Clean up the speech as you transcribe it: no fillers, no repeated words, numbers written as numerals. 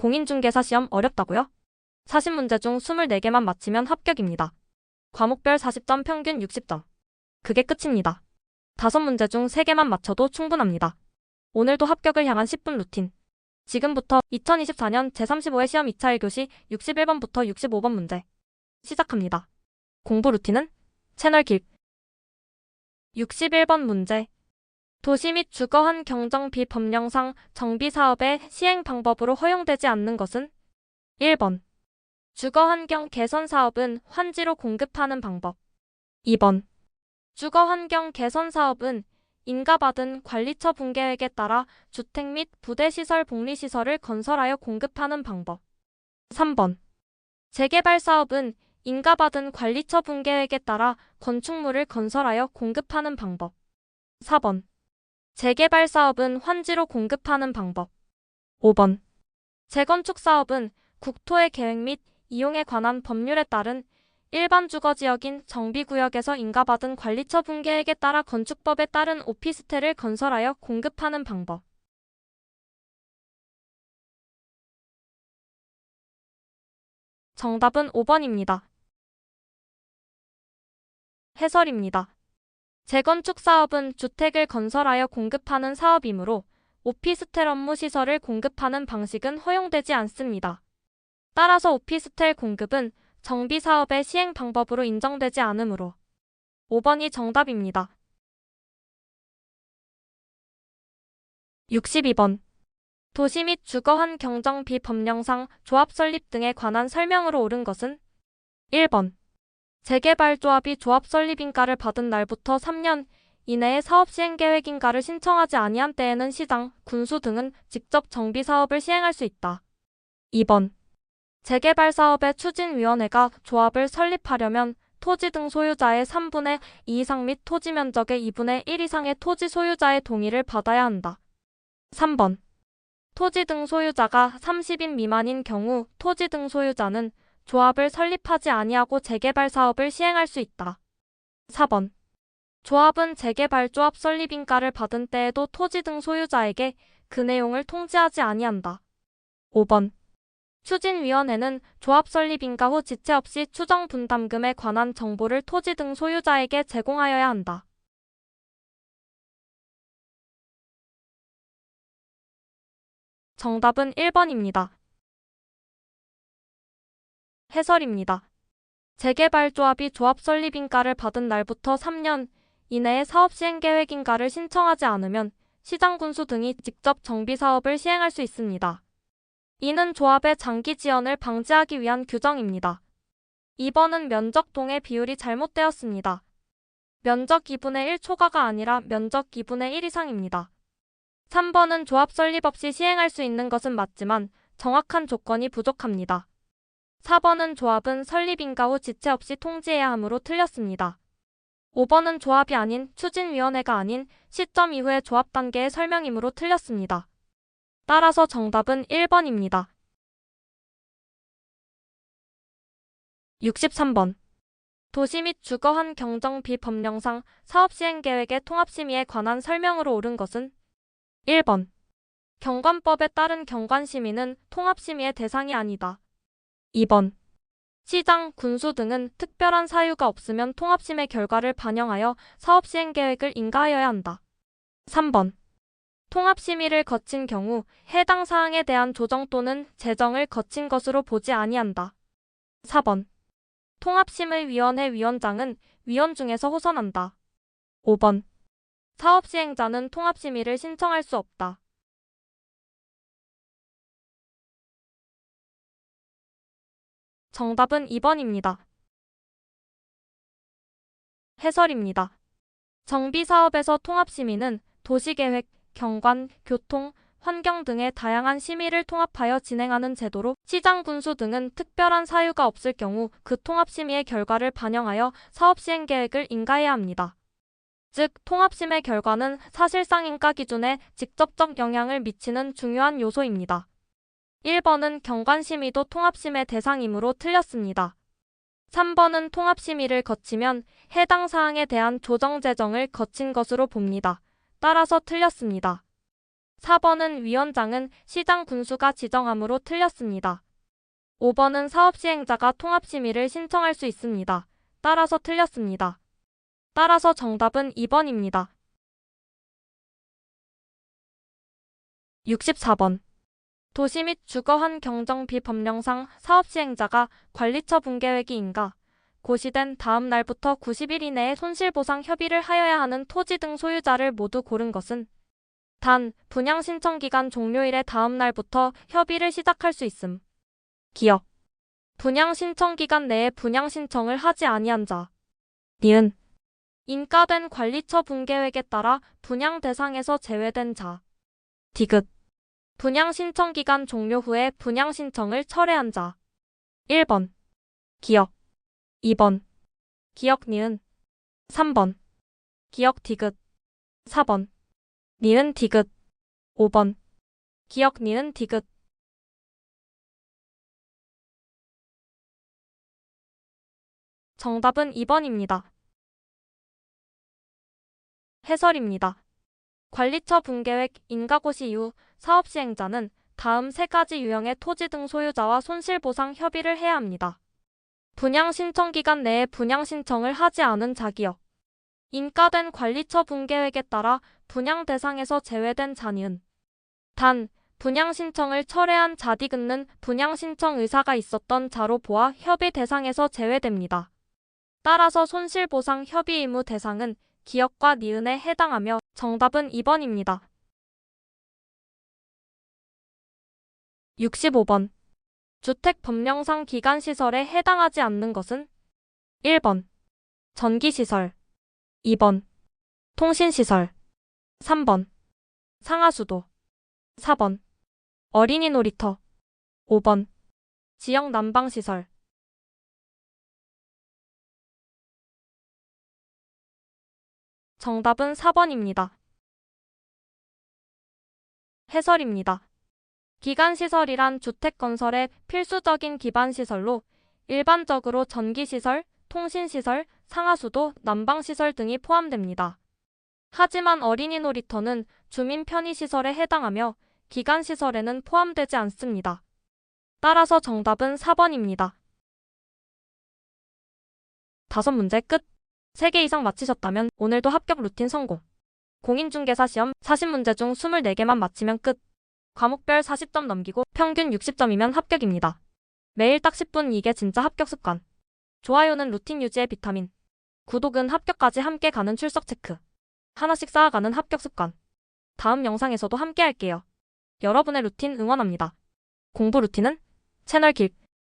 공인중개사 시험 어렵다고요? 40문제 중 24개만 맞히면 합격입니다. 과목별 40점 평균 60점. 그게 끝입니다. 5문제 중 3개만 맞춰도 충분합니다. 오늘도 합격을 향한 10분 루틴. 지금부터 2024년 제35회 시험 2차 1교시 61번부터 65번 문제 시작합니다. 공부 루틴은 채널 길. 61번 문제. 도시 및 주거환 경정 비법령상 정비사업의 시행 방법으로 허용되지 않는 것은 1번. 주거환경 개선 사업은 환지로 공급하는 방법. 2번. 주거환경 개선 사업은 인가받은 관리처 분계획에 따라 주택 및 부대시설 복리시설을 건설하여 공급하는 방법. 3번. 재개발 사업은 인가받은 관리처 분계획에 따라 건축물을 건설하여 공급하는 방법. 4번. 재개발 사업은 환지로 공급하는 방법. 5번. 재건축 사업은 국토의 계획 및 이용에 관한 법률에 따른 일반 주거지역인 정비구역에서 인가받은 관리처 분계획에 따라 건축법에 따른 오피스텔을 건설하여 공급하는 방법. 정답은 5번입니다. 해설입니다. 재건축 사업은 주택을 건설하여 공급하는 사업이므로 오피스텔 업무 시설을 공급하는 방식은 허용되지 않습니다. 따라서 오피스텔 공급은 정비 사업의 시행 방법으로 인정되지 않으므로 5번이 정답입니다. 62번. 도시 및 주거환 경정 비법령상 조합 설립 등에 관한 설명으로 옳은 것은 1번. 재개발조합이 조합 설립 인가를 받은 날부터 3년 이내에 사업 시행 계획 인가를 신청하지 아니한 때에는 시장, 군수 등은 직접 정비 사업을 시행할 수 있다. 2번. 재개발 사업의 추진위원회가 조합을 설립하려면 토지 등 소유자의 3분의 2 이상 및 토지 면적의 2분의 1 이상의 토지 소유자의 동의를 받아야 한다. 3번. 토지 등 소유자가 30인 미만인 경우 토지 등 소유자는 조합을 설립하지 아니하고 재개발 사업을 시행할 수 있다. 4번. 조합은 재개발 조합 설립 인가를 받은 때에도 토지 등 소유자에게 그 내용을 통지하지 아니한다. 5번. 추진위원회는 조합 설립 인가 후 지체 없이 추정 분담금에 관한 정보를 토지 등 소유자에게 제공하여야 한다. 정답은 1번입니다. 해설입니다. 재개발조합이 조합 설립 인가를 받은 날부터 3년 이내에 사업 시행 계획 인가를 신청하지 않으면 시장군수 등이 직접 정비 사업을 시행할 수 있습니다. 이는 조합의 장기 지연을 방지하기 위한 규정입니다. 2번은 면적 동의 비율이 잘못되었습니다. 면적 2분의 1 초과가 아니라 면적 2분의 1 이상입니다. 3번은 조합 설립 없이 시행할 수 있는 것은 맞지만 정확한 조건이 부족합니다. 4번은 조합은 설립 인가 후 지체 없이 통지해야 하므로 틀렸습니다. 5번은 조합이 아닌 추진위원회가 아닌 시점 이후의 조합 단계의 설명이므로 틀렸습니다. 따라서 정답은 1번입니다. 63번. 도시 및 주거환 경정 비법령상 사업 시행 계획의 통합심의에 관한 설명으로 옳은 것은 1번. 경관법에 따른 경관심의는 통합심의의 대상이 아니다. 2번. 시장, 군수 등은 특별한 사유가 없으면 통합심의 결과를 반영하여 사업 시행 계획을 인가하여야 한다. 3번. 통합심의를 거친 경우 해당 사항에 대한 조정 또는 제정을 거친 것으로 보지 아니한다. 4번. 통합심의위원회 위원장은 위원 중에서 호선한다. 5번. 사업 시행자는 통합심의를 신청할 수 없다. 정답은 2번입니다. 해설입니다. 정비사업에서 통합심의는 도시계획, 경관, 교통, 환경 등의 다양한 심의를 통합하여 진행하는 제도로 시장군수 등은 특별한 사유가 없을 경우 그 통합심의의 결과를 반영하여 사업시행 계획을 인가해야 합니다. 즉, 통합심의 결과는 사실상 인가 기준에 직접적 영향을 미치는 중요한 요소입니다. 1번은 경관심의도 통합심의 대상이므로 틀렸습니다. 3번은 통합심의를 거치면 해당 사항에 대한 조정 제정을 거친 것으로 봅니다. 따라서 틀렸습니다. 4번은 위원장은 시장 군수가 지정함으로 틀렸습니다. 5번은 사업시행자가 통합심의를 신청할 수 있습니다. 따라서 틀렸습니다. 따라서 정답은 2번입니다. 64번. 도시 및 주거환경정 비법령상 사업시행자가 관리처 붕괴회기 인가, 고시된 다음 날부터 90일 이내에 손실보상 협의를 하여야 하는 토지 등 소유자를 모두 고른 것은 단, 분양신청기간 종료일의 다음 날부터 협의를 시작할 수 있음. 기억. 분양신청기간 내에 분양신청을 하지 아니한 자. 니은. 인가된 관리처 붕괴획에 따라 분양 대상에서 제외된 자. 디귿. 분양신청기간 종료 후에 분양신청을 철회한 자. 1번. 기억. 2번. 기억 니은. 3번. 기억 디귿. 4번. 니은 디귿. 5번. 기억 니은 디귿. 정답은 2번입니다. 해설입니다. 관리처 붕괴획 인가고시 이후 사업시행자는 다음 3가지 유형의 토지 등 소유자와 손실보상 협의를 해야 합니다. 분양신청기간 내에 분양신청을 하지 않은 자기역. 인가된 관리처 붕괴획에 따라 분양 대상에서 제외된 자니은. 단, 분양신청을 철회한 자디귿는 분양신청 의사가 있었던 자로 보아 협의 대상에서 제외됩니다. 따라서 손실보상 협의 의무 대상은 기역과 니은에 해당하며 정답은 2번입니다. 65번. 주택법령상 기간시설에 해당하지 않는 것은 1번. 전기시설 2번. 통신시설 3번. 상하수도 4번. 어린이 놀이터 5번. 지역 난방시설. 정답은 4번입니다. 해설입니다. 기간시설이란 주택건설의 필수적인 기반시설로 일반적으로 전기시설, 통신시설, 상하수도, 난방시설 등이 포함됩니다. 하지만 어린이 놀이터는 주민 편의시설에 해당하며 기간시설에는 포함되지 않습니다. 따라서 정답은 4번입니다. 5문제 끝. 3개 이상 맞히셨다면 오늘도 합격 루틴 성공. 공인중개사 시험 40문제 중 24개만 맞히면 끝. 과목별 40점 넘기고 평균 60점이면 합격입니다. 매일 딱 10분 이게 진짜 합격 습관. 좋아요는 루틴 유지의 비타민. 구독은 합격까지 함께 가는 출석 체크. 하나씩 쌓아가는 합격 습관. 다음 영상에서도 함께 할게요. 여러분의 루틴 응원합니다. 공부 루틴은 채널 길